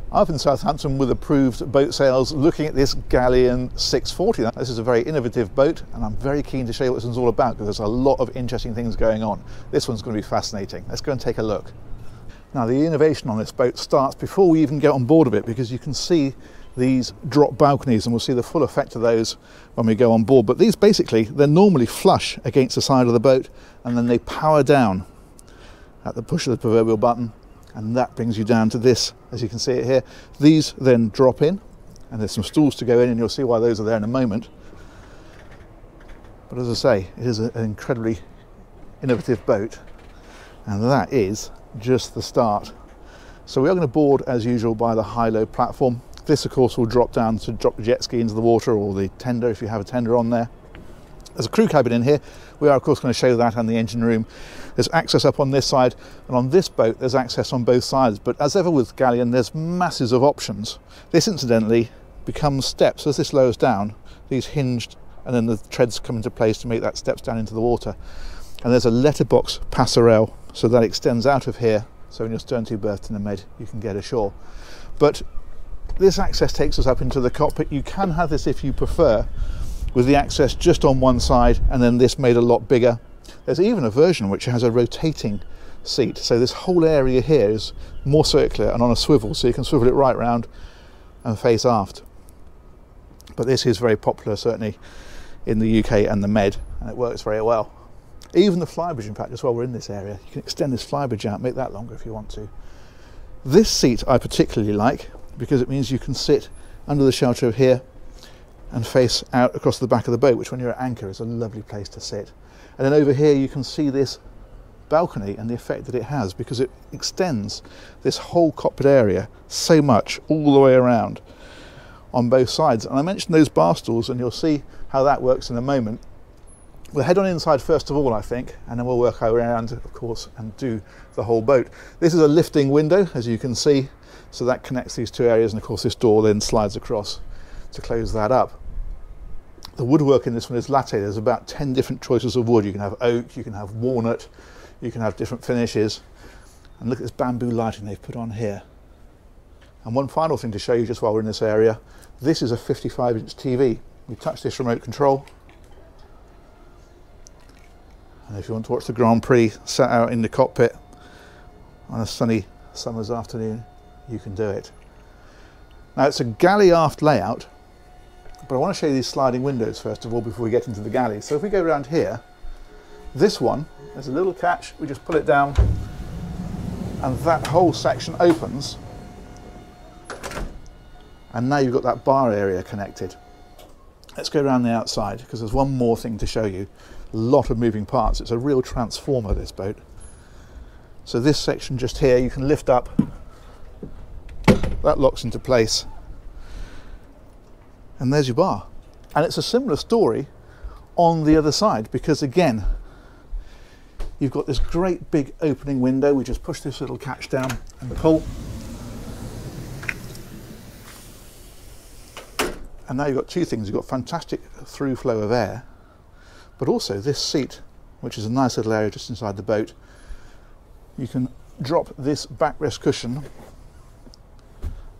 Up in Southampton with approved boat sales, looking at this Galeon 640. Now, this is a very innovative boat, and I'm very keen to show you what this one's all about, because there's a lot of interesting things going on. This one's going to be fascinating. Let's go and take a look. Now, the innovation on this boat starts before we even get on board of it, because you can see these drop balconies, and we'll see the full effect of those when we go on board. But these basically, they're normally flush against the side of the boat, and then they power down at the push of the proverbial button, and that brings you down to this, as you can see it here. These then drop in, and there's some stools to go in, and you'll see why those are there in a moment. But as I say, it is an incredibly innovative boat, and that is just the start. So we are going to board as usual by the high-low platform. This of course will drop down to drop the jet ski into the water, or the tender if you have a tender on there. There's a crew cabin in here. We are of course going to show that, and the engine room. There's access up on this side, and on this boat there's access on both sides. But as ever with Galeon, there's masses of options. This incidentally becomes steps. As this lowers down, these hinged, and then the treads come into place to make that steps down into the water. And there's a letterbox passerelle, so that extends out of here, so when your stern to berth in the med you can get ashore. But this access takes us up into the cockpit. You can have this if you prefer, with the access just on one side, and then this made a lot bigger. There's even a version which has a rotating seat, so this whole area here is more circular and on a swivel, so you can swivel it right round and face aft. But this is very popular, certainly in the UK and the Med, and it works very well. Even the Flybridge, in fact, just while we're in this area, you can extend this Flybridge out, make that longer if you want to. This seat I particularly like, because it means you can sit under the shelter of here and face out across the back of the boat, which when you're at anchor is a lovely place to sit. And then over here you can see this balcony and the effect that it has, because it extends this whole cockpit area so much all the way around on both sides. And I mentioned those bar stools, and you'll see how that works in a moment. We'll head on inside first of all, I think, and then we'll work our way around, of course, and do the whole boat. This is a lifting window, as you can see, so that connects these two areas, and of course this door then slides across to close that up. The woodwork in this one is latte. There's about 10 different choices of wood. You can have oak, you can have walnut, you can have different finishes. And look at this bamboo lighting they've put on here. And one final thing to show you just while we're in this area, this is a 55-inch TV. You touch this remote control, and if you want to watch the Grand Prix sat out in the cockpit on a sunny summer's afternoon, you can do it. Now it's a galley aft layout, but I want to show you these sliding windows first of all before we get into the galley. So if we go around here, this one, there's a little catch, we just pull it down and that whole section opens, and now you've got that bar area connected. Let's go around the outside, because there's one more thing to show you. A lot of moving parts. It's a real transformer, this boat. So this section just here, you can lift up, that locks into place, and there's your bar. And it's a similar story on the other side, because again, you've got this great big opening window. We just push this little catch down and pull, and now you've got two things. You've got fantastic through flow of air, but also this seat, which is a nice little area just inside the boat. You can drop this backrest cushion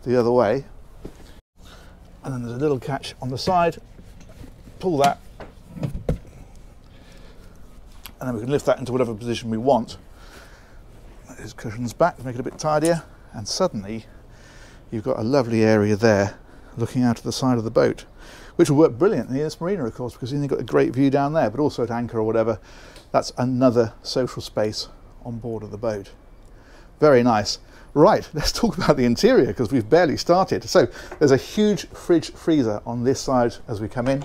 the other way, and then there's a little catch on the side. Pull that, and then we can lift that into whatever position we want. There's cushions back to make it a bit tidier, and suddenly you've got a lovely area there looking out of the side of the boat, which will work brilliantly in this marina, of course, because then you've got a great view down there, but also at anchor or whatever. That's another social space on board of the boat. Very nice. Right, let's talk about the interior, because we've barely started. So there's a huge fridge freezer on this side as we come in,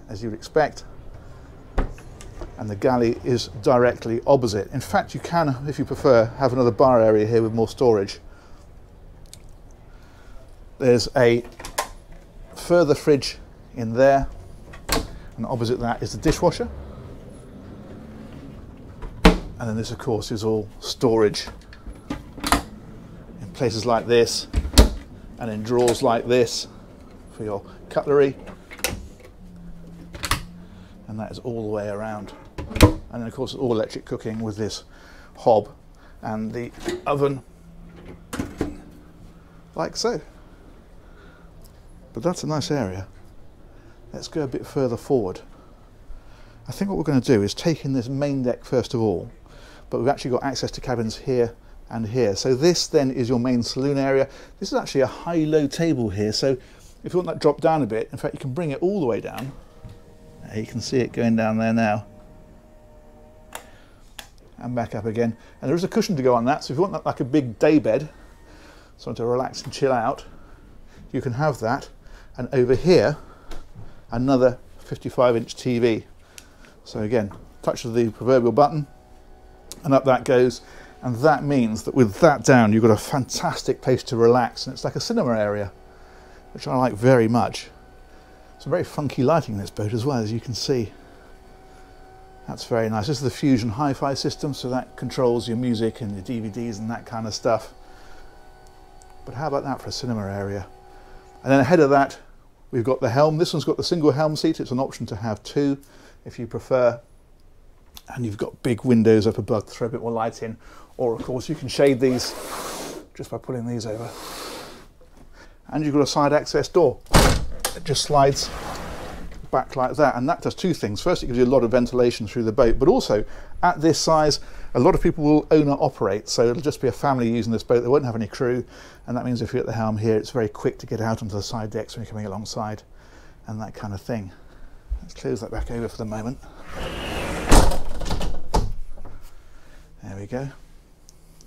as you'd expect, and the galley is directly opposite. In fact, you can, if you prefer, have another bar area here with more storage. There's a further fridge in there, and opposite that is the dishwasher. And then this, of course, is all storage in places like this, and in drawers like this for your cutlery. And that is all the way around. And then, of course, all electric cooking with this hob and the oven like so. But that's a nice area. Let's go a bit further forward. I think what we're going to do is take in this main deck first of all, but we've actually got access to cabins here and here. So this then is your main saloon area. This is actually a high-low table here, so if you want that drop down a bit, in fact you can bring it all the way down. You can see it going down there now. And back up again. And there is a cushion to go on that, so if you want that like a big day bed, someone to relax and chill out, you can have that. And over here, another 55-inch TV. So again, touch of the proverbial button, and up that goes. And that means that with that down, you've got a fantastic place to relax, and it's like a cinema area, which I like very much. Some very funky lighting in this boat as well, as you can see. That's very nice. This is the Fusion hi-fi system, so that controls your music and your DVDs and that kind of stuff. But how about that for a cinema area? And then ahead of that, we've got the Helm. This one's got the single Helm seat. It's an option to have two if you prefer. And you've got big windows up above to throw a bit more light in. Or of course you can shade these just by pulling these over. And you've got a side access door. It just slides back like that, and that does two things. First, it gives you a lot of ventilation through the boat, but also at this size a lot of people will owner operate, so it'll just be a family using this boat. They won't have any crew, and that means if you're at the helm here, it's very quick to get out onto the side decks when you're coming alongside and that kind of thing. Let's close that back over for the moment. There we go.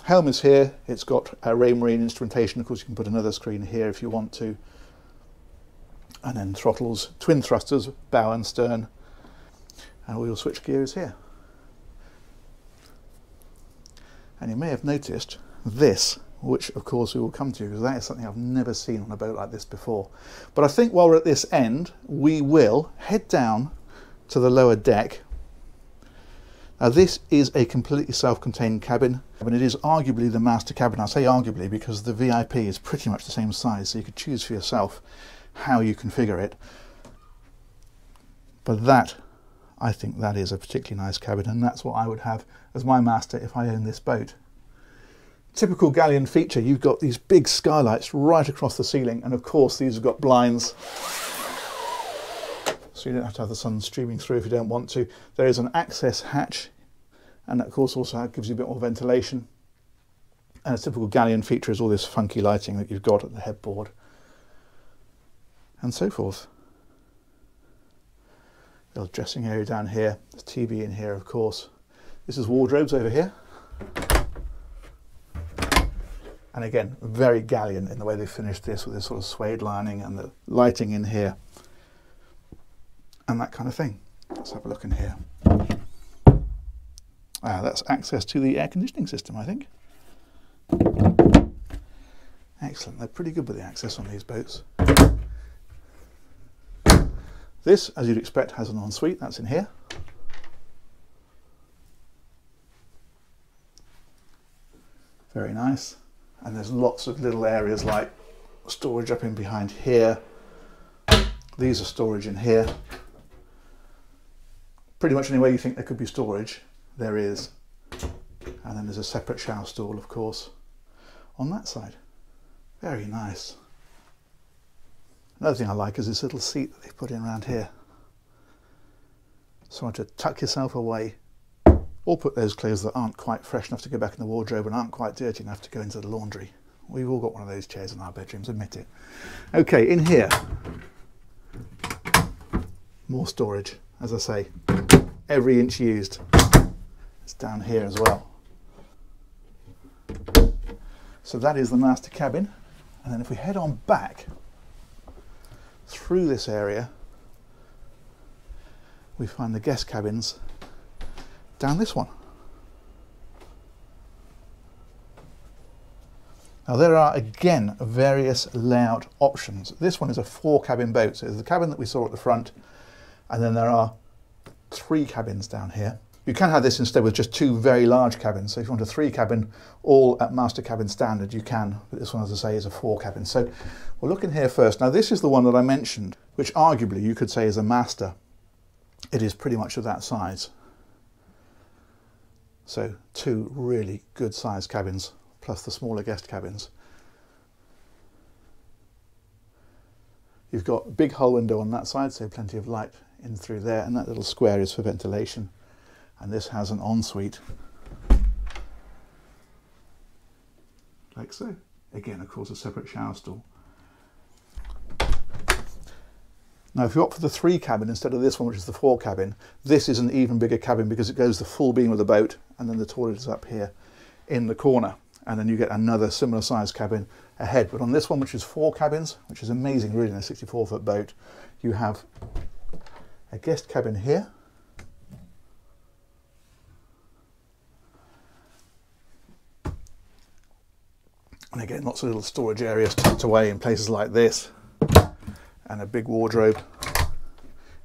Helm is here. It's got a Raymarine instrumentation. Of course, you can put another screen here if you want to. And then throttles, twin thrusters, bow and stern, and all your switch gears here. And you may have noticed this, which of course we will come to, because that is something I've never seen on a boat like this before. But I think while we're at this end, we will head down to the lower deck. Now this is a completely self-contained cabin, and it is arguably the master cabin. I say arguably because the VIP is pretty much the same size, so you could choose for yourself how you configure it. But that, I think that is a particularly nice cabin, and that's what I would have as my master if I owned this boat. Typical Galeon feature, you've got these big skylights right across the ceiling, and of course these have got blinds, so you don't have to have the sun streaming through if you don't want to. There is an access hatch, and that of course also gives you a bit more ventilation. And a typical Galeon feature is all this funky lighting that you've got at the headboard and so forth. Little dressing area down here, there's TV in here of course. This is wardrobes over here. And again, very Galeon in the way they finished this with this sort of suede lining and the lighting in here and that kind of thing. Let's have a look in here. That's access to the air conditioning system, I think. Excellent, they're pretty good with the access on these boats. This, as you'd expect, has an ensuite, that's in here. Very nice. And there's lots of little areas like storage up in behind here. These are storage in here. Pretty much anywhere you think there could be storage, there is. And then there's a separate shower stall, of course, on that side. Very nice. Another thing I like is this little seat that they've put in around here. So to tuck yourself away, or put those clothes that aren't quite fresh enough to go back in the wardrobe and aren't quite dirty enough to go into the laundry. We've all got one of those chairs in our bedrooms, admit it. Okay, in here, more storage, as I say, every inch used. It's down here as well. So that is the master cabin. And then if we head on back through this area, we find the guest cabins down this one. Now there are again various layout options. This one is a 4-cabin boat, so there's the cabin that we saw at the front, and then there are 3 cabins down here. You can have this instead with just 2 very large cabins, so if you want a 3-cabin all at master cabin standard you can, but this one, as I say, is a 4-cabin. So we'll look in here first. Now this is the one that I mentioned, which arguably you could say is a master. It is pretty much of that size. So 2 really good sized cabins, plus the smaller guest cabins. You've got a big hull window on that side, so plenty of light in through there, and that little square is for ventilation. And this has an ensuite, like so. Again, of course, a separate shower stall. Now, if you opt for the 3 cabin instead of this one, which is the 4 cabin, this is an even bigger cabin because it goes the full beam of the boat, and then the toilet is up here in the corner. And then you get another similar size cabin ahead. But on this one, which is 4 cabins, which is amazing really in a 64-foot boat, you have a guest cabin here. And again, lots of little storage areas tucked away in places like this. And a big wardrobe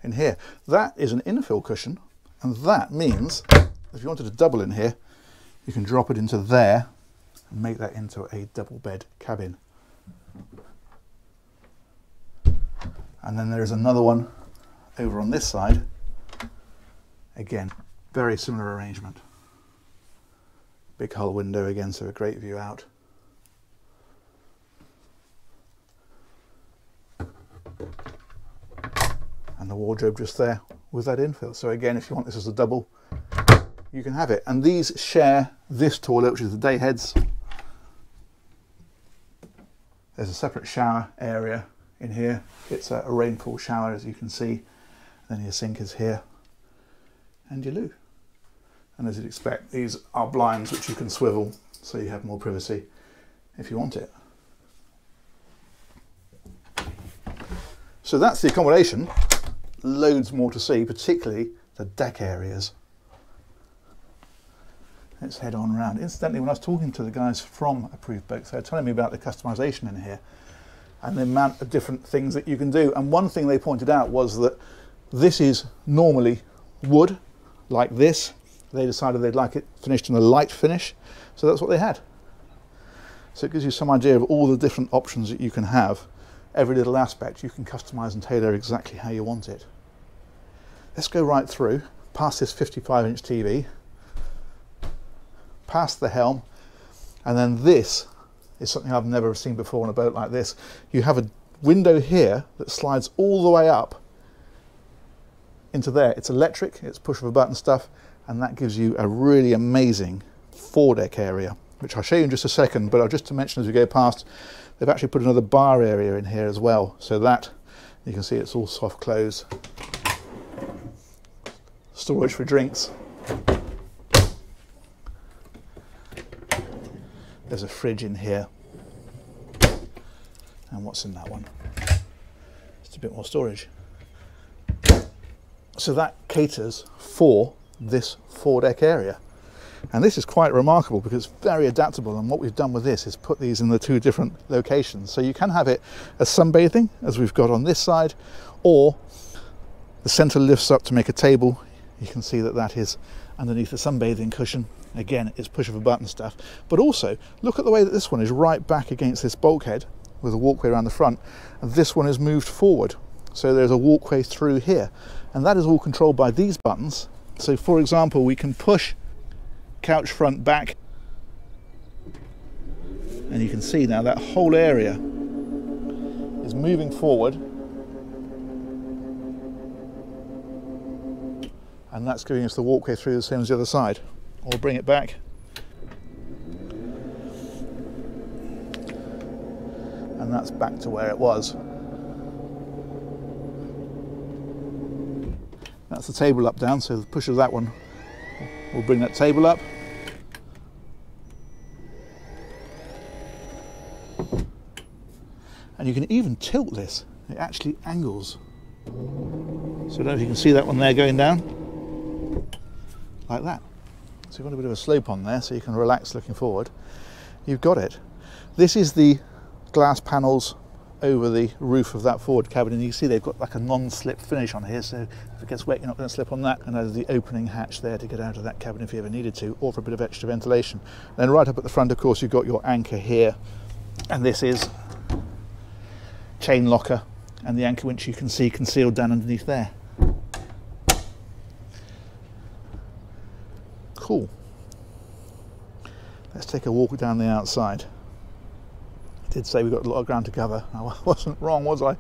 in here. That is an infill cushion, and that means if you wanted to double in here, you can drop it into there and make that into a double bed cabin. And then there is another one over on this side. Again, very similar arrangement. Big hull window again, so a great view out. And the wardrobe just there with that infill. So again, if you want this as a double, you can have it. And these share this toilet, which is the day heads. There's a separate shower area in here. It's a rainfall shower, as you can see. And then your sink is here, and your loo. And as you'd expect, these are blinds which you can swivel, so you have more privacy if you want it. So that's the accommodation. Loads more to see, particularly the deck areas. Let's head on around. Incidentally, when I was talking to the guys from Approved Boats, they were telling me about the customization in here and the amount of different things that you can do. And one thing they pointed out was that this is normally wood, like this. They decided they'd like it finished in a light finish, so that's what they had. So it gives you some idea of all the different options that you can have. Every little aspect you can customize and tailor exactly how you want it. Let's go right through, past this 55-inch TV, past the Helm, and then this is something I've never seen before on a boat like this. You have a window here that slides all the way up into there. It's electric, it's push of a button stuff, and that gives you a really amazing foredeck area, which I'll show you in just a second, but I'll just to mention as we go past, they've actually put another bar area in here as well, so that you can see it's all soft close. Storage for drinks. There's a fridge in here. And what's in that one? Just a bit more storage. So that caters for this foredeck area. And this is quite remarkable because it's very adaptable, and what we've done with this is put these in the 2 different locations. So you can have it as sunbathing, as we've got on this side, or the centre lifts up to make a table. You can see that that is underneath the sunbathing cushion. Again, it's push of a button stuff. But also, look at the way that this one is right back against this bulkhead with a walkway around the front, and this one is moved forward. So there's a walkway through here, and that is all controlled by these buttons. So for example, we can push couch front back, and you can see now that whole area is moving forward, and that's giving us the walkway through the same as the other side. Or bring it back, and that's back to where it was. That's the table up down, so the push of that one will bring that table up. And you can even tilt this. It actually angles. So I don't know if you can see that one there going down. Like that. So you've got a bit of a slope on there, so you can relax looking forward. You've got it. This is the glass panels over the roof of that forward cabin, and you can see they've got like a non-slip finish on here, so if it gets wet you're not going to slip on that. And there's the opening hatch there to get out of that cabin if you ever needed to, or for a bit of extra ventilation. Then right up at the front, of course, you've got your anchor here, and this is chain locker, and the anchor winch you can see concealed down underneath there. Cool. Let's take a walk down the outside. I did say we've got a lot of ground to cover. I wasn't wrong, was I?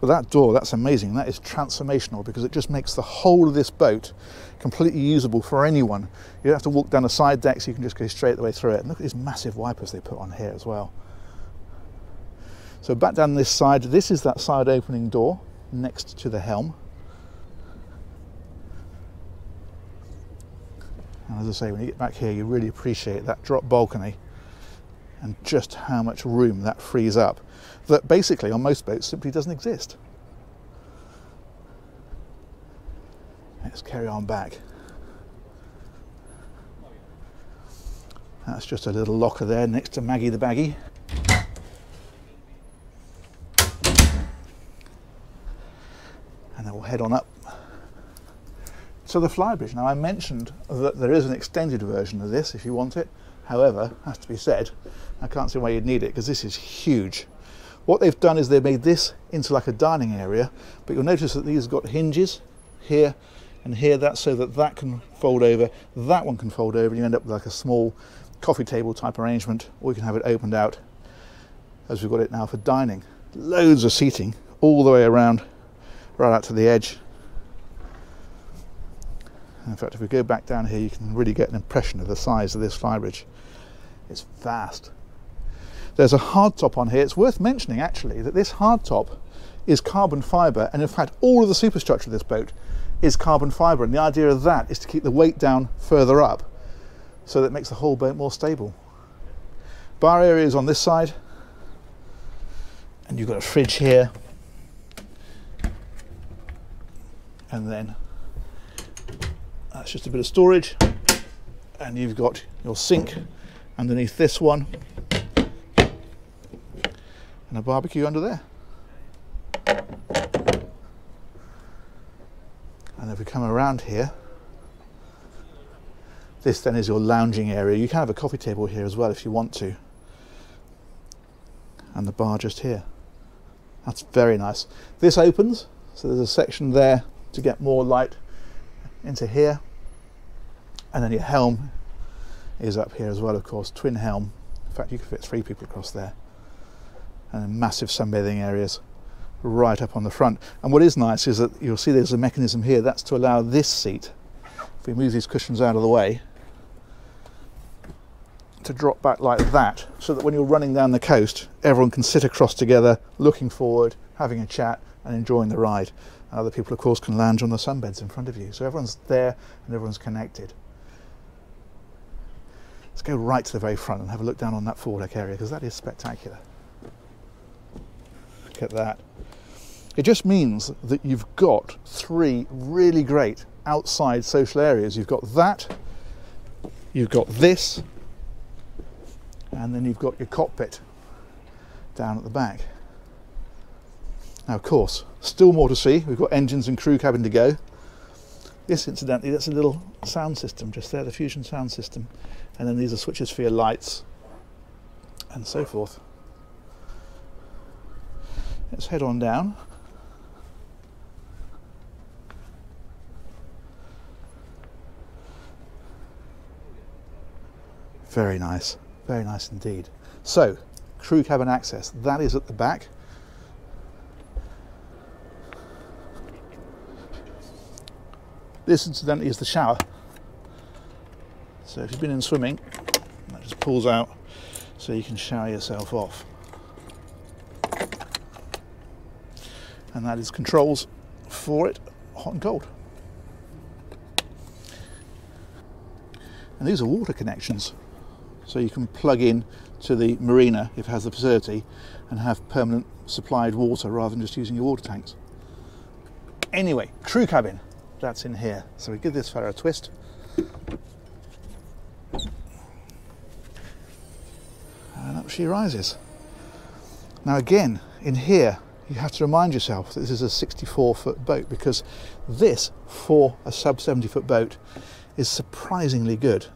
But that door, that's amazing. That is transformational because it just makes the whole of this boat completely usable for anyone. You don't have to walk down a side deck, so you can just go straight the way through it. And look at these massive wipers they put on here as well. So back down this side, this is that side opening door next to the helm. And as I say, when you get back here, you really appreciate that drop balcony and just how much room that frees up, that basically on most boats simply doesn't exist. Let's carry on back. That's just a little locker there next to Maggie the Baggy. And then we'll head on up to the Flybridge. Now I mentioned that there is an extended version of this if you want it. However, has to be said, I can't see why you'd need it because this is huge. What they've done is they've made this into like a dining area, but you'll notice that these have got hinges here and here, that's so that that can fold over, that one can fold over, and you end up with like a small coffee table type arrangement, or you can have it opened out as we've got it now for dining. Loads of seating all the way around, right out to the edge. In fact, if we go back down here, you can really get an impression of the size of this Flybridge. It's vast. There's a hardtop on here. It's worth mentioning actually that this hardtop is carbon fibre, and in fact all of the superstructure of this boat is carbon fibre, and the idea of that is to keep the weight down further up so that it makes the whole boat more stable. Bar area is on this side, and you've got a fridge here, and then that's just a bit of storage, and you've got your sink underneath this one and a barbecue under there. And if we come around here, this then is your lounging area. You can have a coffee table here as well if you want to, and the bar just here. That's very nice. This opens, so there's a section there to get more light into here, and then your helm is up here as well, of course, twin helm. In fact, you could fit 3 people across there, and then massive sunbathing areas right up on the front. And what is nice is that you'll see there's a mechanism here that's to allow this seat, if we move these cushions out of the way, to drop back like that, so that when you're running down the coast, everyone can sit across together, looking forward, having a chat and enjoying the ride. And other people, of course, can lounge on the sunbeds in front of you. So everyone's there and everyone's connected. Let's go right to the very front and have a look down on that foredeck area, because that is spectacular. Look at that. It just means that you've got 3 really great outside social areas. You've got that, you've got this, and then you've got your cockpit down at the back. Now, of course, still more to see. We've got engines and crew cabin to go. This, incidentally, that's a little sound system just there, the Fusion sound system. And then these are switches for your lights and so forth. Let's head on down. Very nice indeed. So, crew cabin access, that is at the back. This, incidentally, is the shower. So if you've been in swimming, that just pulls out so you can shower yourself off. And that is controls for it, hot and cold. And these are water connections. So you can plug in to the marina, if it has the facility, and have permanent supplied water rather than just using your water tanks. Anyway, crew cabin, that's in here. So we give this fella a twist. And up she rises. Now again, in here, you have to remind yourself that this is a 64-foot boat, because this, for a sub 70-foot boat, is surprisingly good.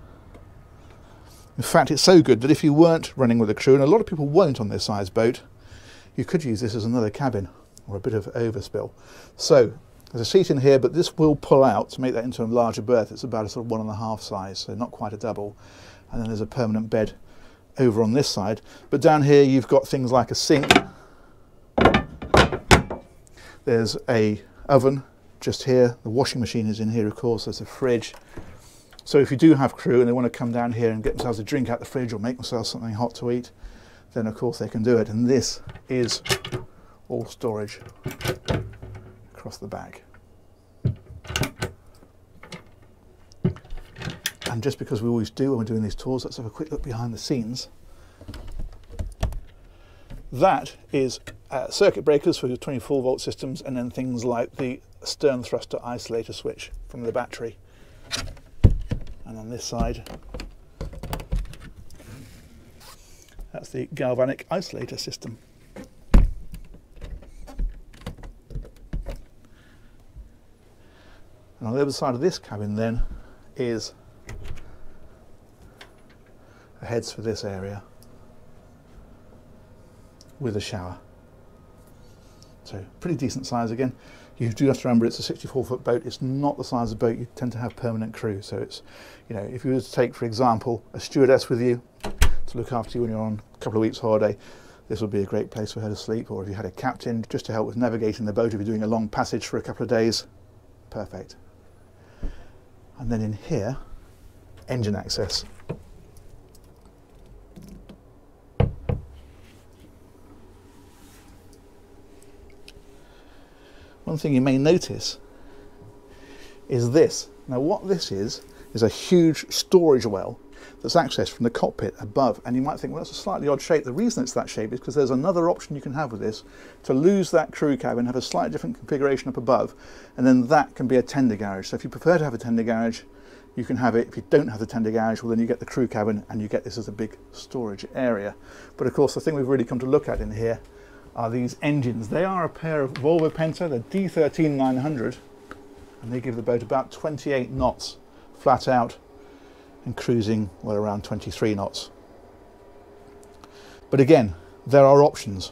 In fact, it's so good that if you weren't running with a crew, and a lot of people won't on this size boat, you could use this as another cabin or a bit of overspill. So there's a seat in here, but this will pull out to make that into a larger berth. It's about a sort of 1.5 size, so not quite a double. And then there's a permanent bed over on this side. But down here you've got things like a sink There's a oven just here. The washing machine is in here, of course. There's a fridge. So if you do have crew and they want to come down here and get themselves a drink out the fridge or make themselves something hot to eat, then of course they can do it. And this is all storage across the back. And just because we always do when we're doing these tours, let's have a quick look behind the scenes. That is circuit breakers for your 24 volt systems, and then things like the stern thruster isolator switch from the battery. And on this side, that's the galvanic isolator system. And on the other side of this cabin then is the heads for this area with a shower. So pretty decent size again. You do have to remember it's a 64-foot boat. It's not the size of boat you tend to have permanent crew. So it's, you know, if you were to take, for example, a stewardess with you to look after you when you're on a couple of weeks holiday, this would be a great place for her to sleep. Or if you had a captain just to help with navigating the boat, if you're doing a long passage for a couple of days, perfect. And then in here, engine access. One thing you may notice is this. Now what this is a huge storage well that's accessed from the cockpit above, and you might think, well, that's a slightly odd shape. The reason it's that shape is because there's another option you can have with this to lose that crew cabin, have a slightly different configuration up above, and then that can be a tender garage. So if you prefer to have a tender garage, you can have it. If you don't have the tender garage, well then you get the crew cabin and you get this as a big storage area. But of course the thing we've really come to look at in here are these engines. They are a pair of Volvo Penta, the D13900, and they give the boat about 28 knots flat out and cruising well around 23 knots. But again, there are options,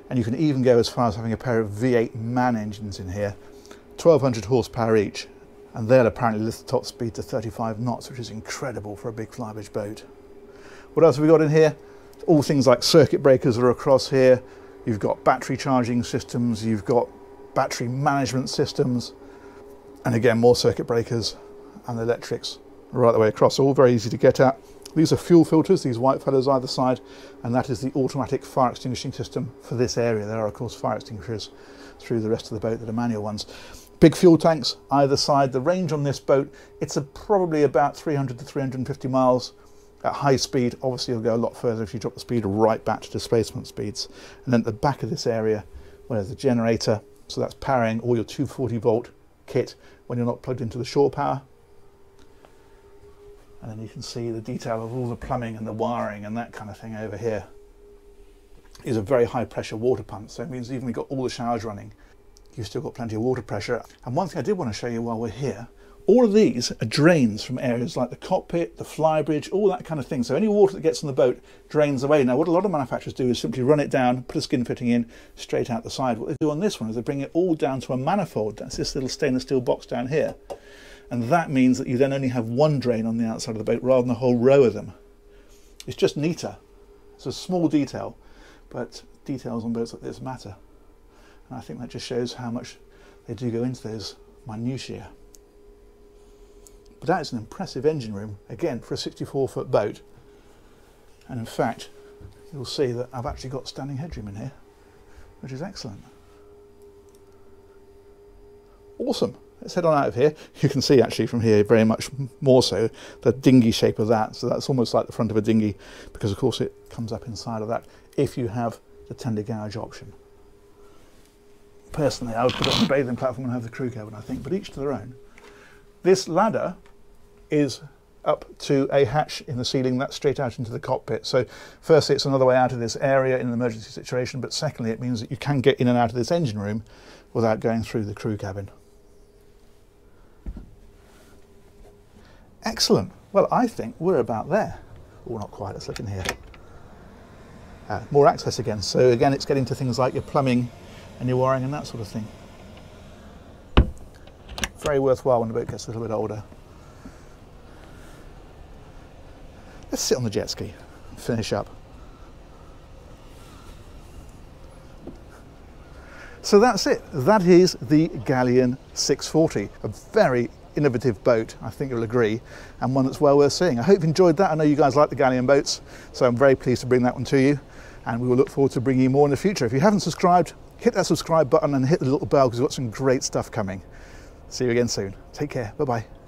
and you can even go as far as having a pair of V8 MAN engines in here, 1200 horsepower each, and they'll apparently lift the top speed to 35 knots, which is incredible for a big Flybridge boat. What else have we got in here? All things like circuit breakers are across here. You've got battery charging systems, you've got battery management systems, and again more circuit breakers and electrics right the way across, all very easy to get at. These are fuel filters, these white fellows either side, and that is the automatic fire extinguishing system for this area. There are of course fire extinguishers through the rest of the boat that are manual ones. Big fuel tanks either side. The range on this boat, it's probably about 300 to 350 miles. At high speed, obviously you'll go a lot further if you drop the speed right back to displacement speeds. And then at the back of this area, well, there's the generator, so that's powering all your 240 volt kit when you're not plugged into the shore power. And then you can see the detail of all the plumbing and the wiring and that kind of thing over here. Is a very high pressure water pump, so it means even we've got all the showers running, you've still got plenty of water pressure. And one thing I did want to show you while we're here, all of these are drains from areas like the cockpit, the flybridge, all that kind of thing. So any water that gets on the boat drains away. Now what a lot of manufacturers do is simply run it down, put a skin fitting in, straight out the side. What they do on this one is they bring it all down to a manifold. That's this little stainless steel box down here. And that means that you then only have one drain on the outside of the boat rather than a whole row of them. It's just neater. It's a small detail, but details on boats like this matter. And I think that just shows how much they do go into those minutiae. But that is an impressive engine room, again, for a 64-foot boat. And in fact, you'll see that I've actually got standing headroom in here, which is excellent. Awesome. Let's head on out of here. You can see actually from here very much more so the dinghy shape of that. So that's almost like the front of a dinghy, because of course it comes up inside of that if you have the tender garage option. Personally, I would put it on the bathing platform and have the crew cabin, I think, but each to their own. This ladder is up to a hatch in the ceiling that's straight out into the cockpit. So firstly, it's another way out of this area in an emergency situation, but secondly, it means that you can get in and out of this engine room without going through the crew cabin. Excellent. Well, I think we're about there. Oh, not quite. Let's look in here. More access again. So again, it's getting to things like your plumbing and your wiring and that sort of thing. Very worthwhile when the boat gets a little bit older. Let's sit on the jet ski and finish up. So that's it. That is the Galeon 640, a very innovative boat, I think you'll agree, and one that's well worth seeing. I hope you enjoyed that. I know you guys like the Galeon boats, so I'm very pleased to bring that one to you, and we will look forward to bringing you more in the future. If you haven't subscribed, hit that subscribe button and hit the little bell because we've got some great stuff coming. See you again soon. Take care. Bye-bye.